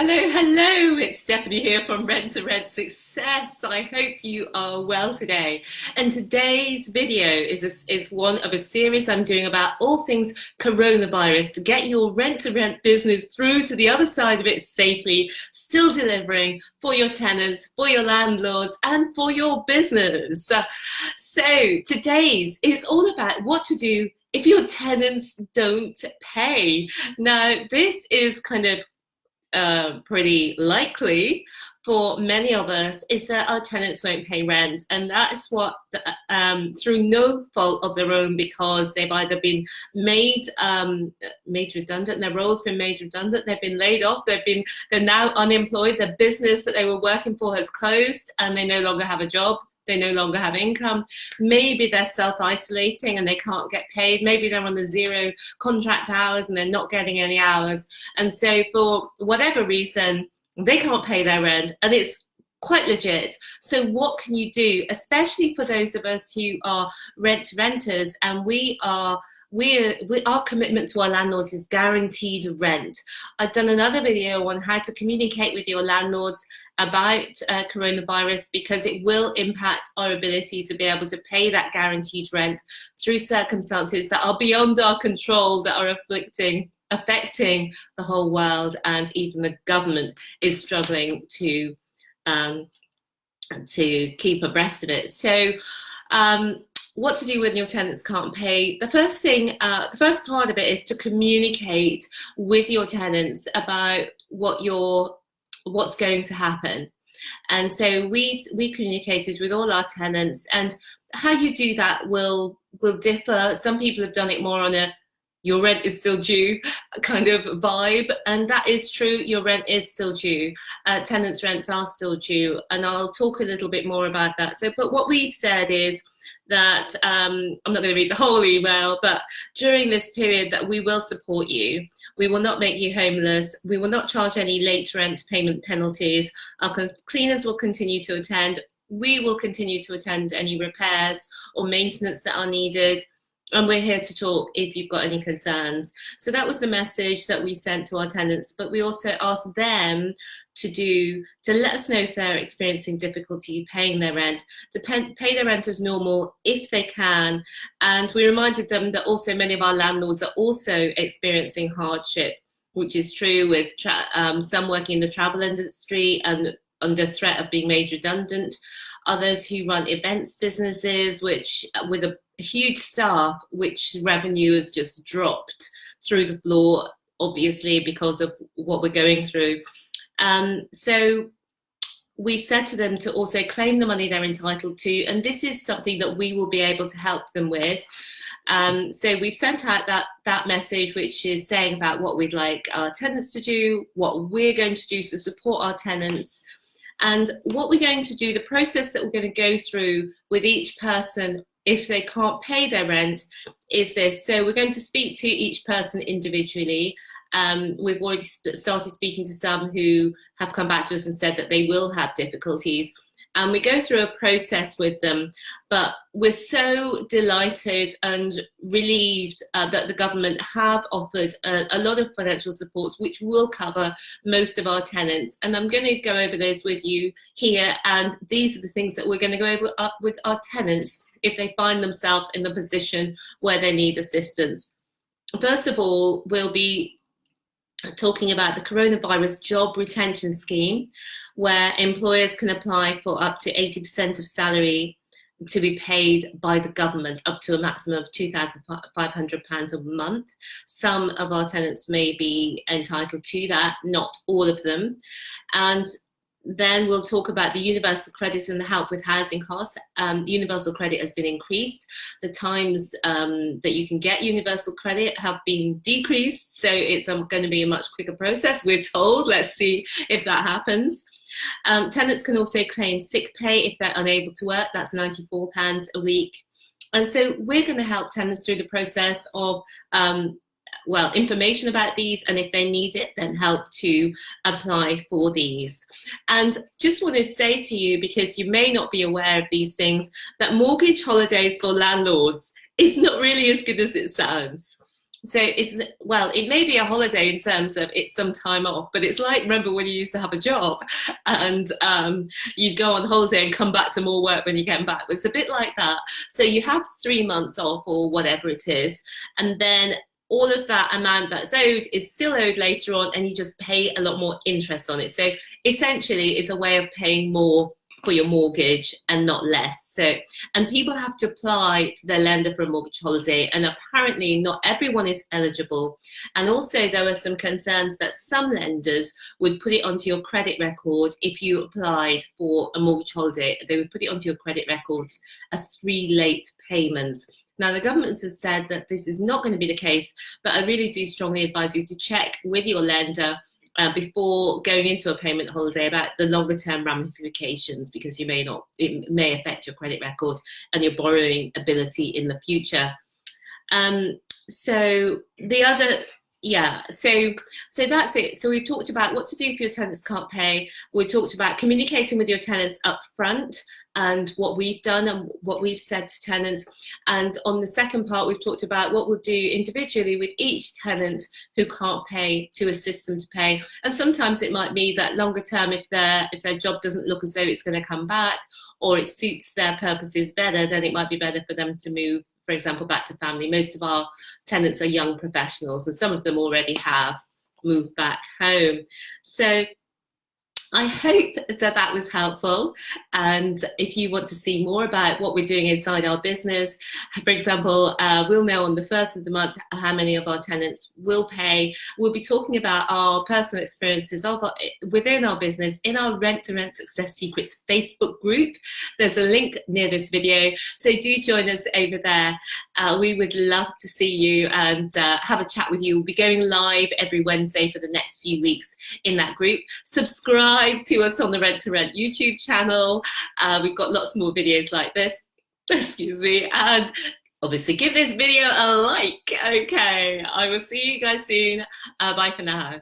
Hello, hello. It's Stephanie here from Rent to Rent Success. I hope you are well today. And today's video is one of a series I'm doing about all things coronavirus to get your rent to rent business through to the other side of it safely, still delivering for your tenants, for your landlords, and for your business. So today's is all about what to do if your tenants don't pay. Now, this is kind of pretty likely for many of us, is that our tenants won't pay rent, and that is what through no fault of their own, because they've either been made redundant, their roles been made redundant, they've been laid off, they're now unemployed, the business that they were working for has closed and they no longer have a job. They no longer have income. Maybe they're self-isolating and they can't get paid. Maybe they're on the zero contract hours and they're not getting any hours. And so for whatever reason, they can't pay their rent, and it's quite legit. So what can you do, especially for those of us who are renters, and our commitment to our landlords is guaranteed rent. I've done another video on how to communicate with your landlords about coronavirus, because it will impact our ability to be able to pay that guaranteed rent through circumstances that are beyond our control, that are affecting the whole world, and even the government is struggling to keep abreast of it. So what to do when your tenants can't pay? The first thing, the first part of it is to communicate with your tenants about what's going to happen. And so we communicated with all our tenants, and how you do that will differ. Some people have done it more on a your rent is still due kind of vibe, and that is true. Your rent is still due. Tenants' rents are still due, and I'll talk a little bit more about that. So, but what we've said is that I'm not going to read the whole email, but during this period that we will support you. We will not make you homeless. We will not charge any late rent payment penalties. Our cleaners will continue to attend. We will continue to attend any repairs or maintenance that are needed. And we're here to talk if you've got any concerns. So that was the message that we sent to our tenants, but we also asked them to let us know if they're experiencing difficulty paying their rent, to pay their rent as normal if they can. And we reminded them that also many of our landlords are also experiencing hardship, which is true, with some working in the travel industry and under threat of being made redundant. Others who run events businesses, which with a huge staff, which revenue has just dropped through the floor, obviously because of what we're going through. So we've said to them to also claim the money they're entitled to, and this is something that we will be able to help them with. So we've sent out that message, which is saying about what we'd like our tenants to do, what we're going to do to support our tenants, and what we're going to do, the process that we're going to go through with each person if they can't pay their rent is this. So we're going to speak to each person individually. We've already started speaking to some who have come back to us and said that they will have difficulties. And we go through a process with them, but we're so delighted and relieved that the government have offered a lot of financial supports, which will cover most of our tenants. And I'm going to go over those with you here. And these are the things that we're going to go over with our tenants if they find themselves in the position where they need assistance. First of all, we'll be talking about the coronavirus job retention scheme, where employers can apply for up to 80% of salary to be paid by the government, up to a maximum of £2,500 a month. Some of our tenants may be entitled to that, not all of them. And then we'll talk about the universal credit and the help with housing costs. Universal credit has been increased. The times that you can get universal credit have been decreased, so it's going to be a much quicker process, we're told. Let's see if that happens. Tenants can also claim sick pay if they're unable to work. That's £94 a week. And so we're going to help tenants through the process of information about these, and if they need it, then help to apply for these. And just want to say to you, because you may not be aware of these things, that mortgage holidays for landlords is not really as good as it sounds. So it's, well, it may be a holiday in terms of it's some time off, but it's like, remember when you used to have a job and you'd go on holiday and come back to more work when you came back. It's a bit like that. So you have 3 months off or whatever it is, and then all of that amount that's owed is still owed later on, and you just pay a lot more interest on it. So essentially it's a way of paying more for your mortgage and not less. So, and people have to apply to their lender for a mortgage holiday, and apparently not everyone is eligible. And also there are some concerns that some lenders would put it onto your credit record. If you applied for a mortgage holiday, they would put it onto your credit records as 3 late payments. Now, the government has said that this is not going to be the case, but I really do strongly advise you to check with your lender before going into a payment holiday about the longer term ramifications, because you may not, it may affect your credit record and your borrowing ability in the future. So the other, yeah, so that's it. So we've talked about what to do if your tenants can't pay. We talked about communicating with your tenants up front and what we've done and what we've said to tenants. And on the second part, we've talked about what we'll do individually with each tenant who can't pay to assist them to pay. And sometimes it might be that longer term, if their job doesn't look as though it's going to come back, or it suits their purposes better, then it might be better for them to move, for example, back to family. Most of our tenants are young professionals, and some of them already have moved back home. So I hope that that was helpful. And if you want to see more about what we're doing inside our business, for example, we'll know on the 1st of the month how many of our tenants will pay. We'll be talking about our personal experiences within our business in our Rent to Rent Success Secrets Facebook group. There's a link near this video, so do join us over there. We would love to see you and have a chat with you. We'll be going live every Wednesday for the next few weeks in that group. Subscribe to us on the Rent to Rent YouTube channel. We've got lots more videos like this, excuse me, and obviously give this video a like. Okay, I will see you guys soon. Bye for now.